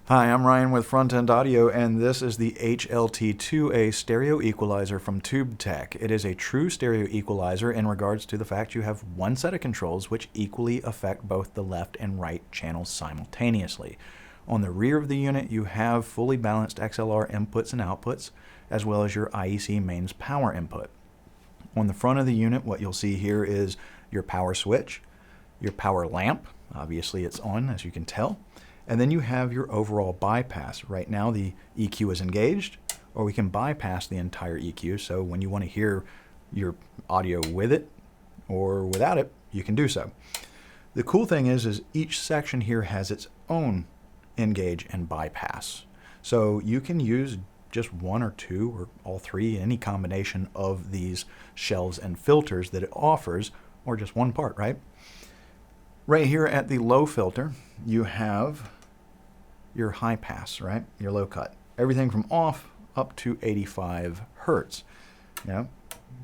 Hi, I'm Ryan with Front End Audio, and this is the HLT2A stereo equalizer from Tube-Tech. It is a true stereo equalizer in regards to the fact you have one set of controls which equally affect both the left and right channels simultaneously. On the rear of the unit, you have fully balanced XLR inputs and outputs, as well as your IEC mains power input. On the front of the unit, what you'll see here is your power switch, your power lamp, obviously it's on as you can tell, and then you have your overall bypass. Right now the EQ is engaged, or we can bypass the entire EQ, so when you want to hear your audio with it or without it, you can do so. The cool thing is each section here has its own engage and bypass. So you can use just one or two or all three, any combination of these shelves and filters that it offers, or just one part, right? Right here at the low filter, you have your high pass, right? Your low cut. Everything from off up to 85 hertz. Now,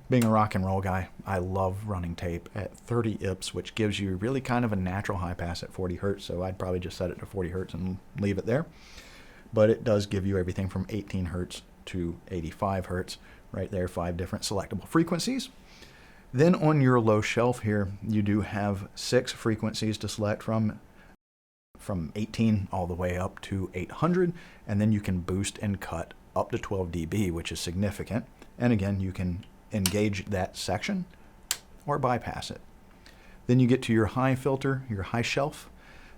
being a rock and roll guy, I love running tape at 30 IPS, which gives you really kind of a natural high pass at 40 hertz, so I'd probably just set it to 40 hertz and leave it there. But it does give you everything from 18 hertz to 85 hertz, right there, 5 different selectable frequencies. Then on your low shelf here, you do have 6 frequencies to select from 18 all the way up to 800, and then you can boost and cut up to 12 dB, which is significant. And again, you can engage that section or bypass it. Then you get to your high filter, your high shelf.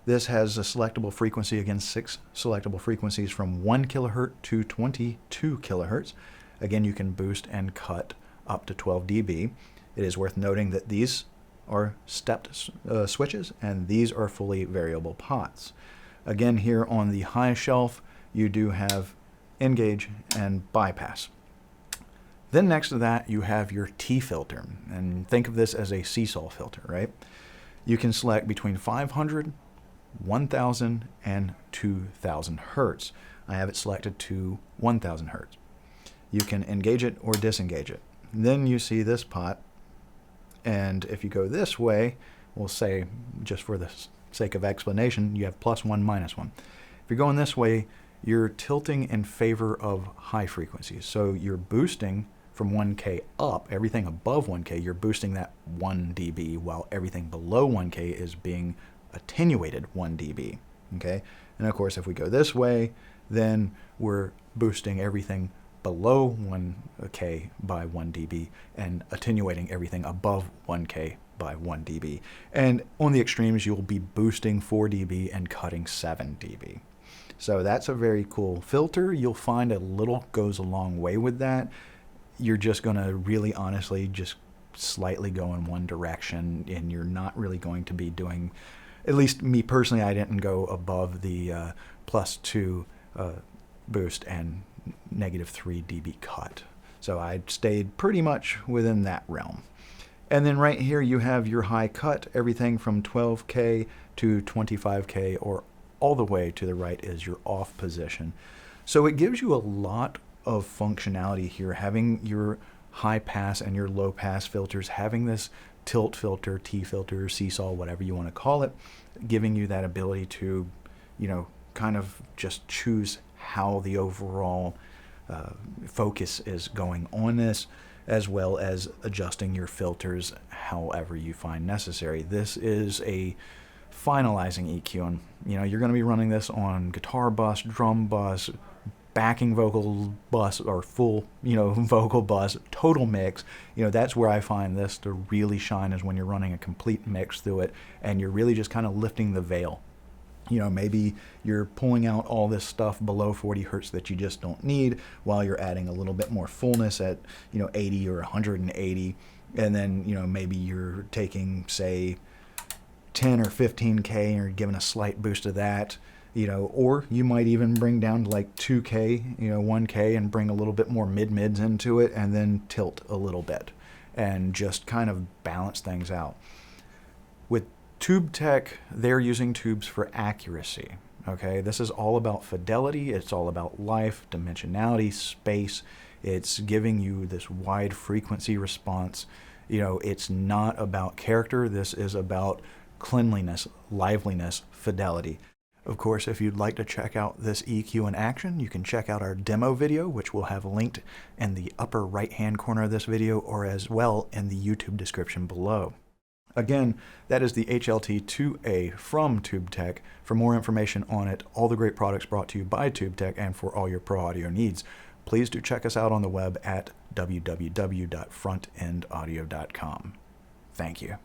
This has a selectable frequency, again 6 selectable frequencies from 1 kilohertz to 22 kilohertz. Again, you can boost and cut up to 12 dB. It is worth noting that these are stepped switches, and these are fully variable pots. Again, here on the high shelf, you do have engage and bypass. Then next to that, you have your T filter, and think of this as a seesaw filter, right? You can select between 500, 1000, and 2000 hertz. I have it selected to 1000 hertz. You can engage it or disengage it. Then you see this pot. And if you go this way, we'll say, just for the sake of explanation, you have +1, -1. If you're going this way, you're tilting in favor of high frequencies. So you're boosting from 1K up, everything above 1K, you're boosting that 1 dB, while everything below 1K is being attenuated 1 dB. Okay? And of course, if we go this way, then we're boosting everything below 1K by 1 dB and attenuating everything above 1K by 1 dB. And on the extremes, you'll be boosting 4 dB and cutting 7 dB. So that's a very cool filter. You'll find a little goes a long way with that. You're just going to really honestly just slightly go in one direction, and you're not really going to be doing, at least me personally, I didn't go above the +2 boost and -3 dB cut. So I stayed pretty much within that realm. And then right here you have your high cut, everything from 12K to 25K, or all the way to the right is your off position. So it gives you a lot of functionality here, having your high pass and your low pass filters, having this tilt filter, T filter, seesaw, whatever you want to call it, giving you that ability to, kind of just choose how the overall focus is going on this, as well as adjusting your filters however you find necessary. This is a finalizing EQ, and you're going to be running this on guitar bus, drum bus, backing vocal bus, or full vocal bus, total mix. That's where I find this to really shine, is when you're running a complete mix through it and you're really just kind of lifting the veil. Maybe you're pulling out all this stuff below 40 hertz that you just don't need, while you're adding a little bit more fullness at 80 or 180, and then maybe you're taking, say, 10 or 15K and you're giving a slight boost of that, or you might even bring down to like 2K, 1K, and bring a little bit more mids into it, and then tilt a little bit and just kind of balance things out. With Tube-Tech, they're using tubes for accuracy. Okay, this is all about fidelity. It's all about life, dimensionality, space. It's giving you this wide frequency response. It's not about character. This is about cleanliness, liveliness, fidelity. Of course, if you'd like to check out this EQ in action, you can check out our demo video, which we'll have linked in the upper right-hand corner of this video, or as well in the YouTube description below. Again, that is the HLT2A from Tube-Tech. For more information on it, all the great products brought to you by Tube-Tech, and for all your pro audio needs, please do check us out on the web at www.frontendaudio.com. Thank you.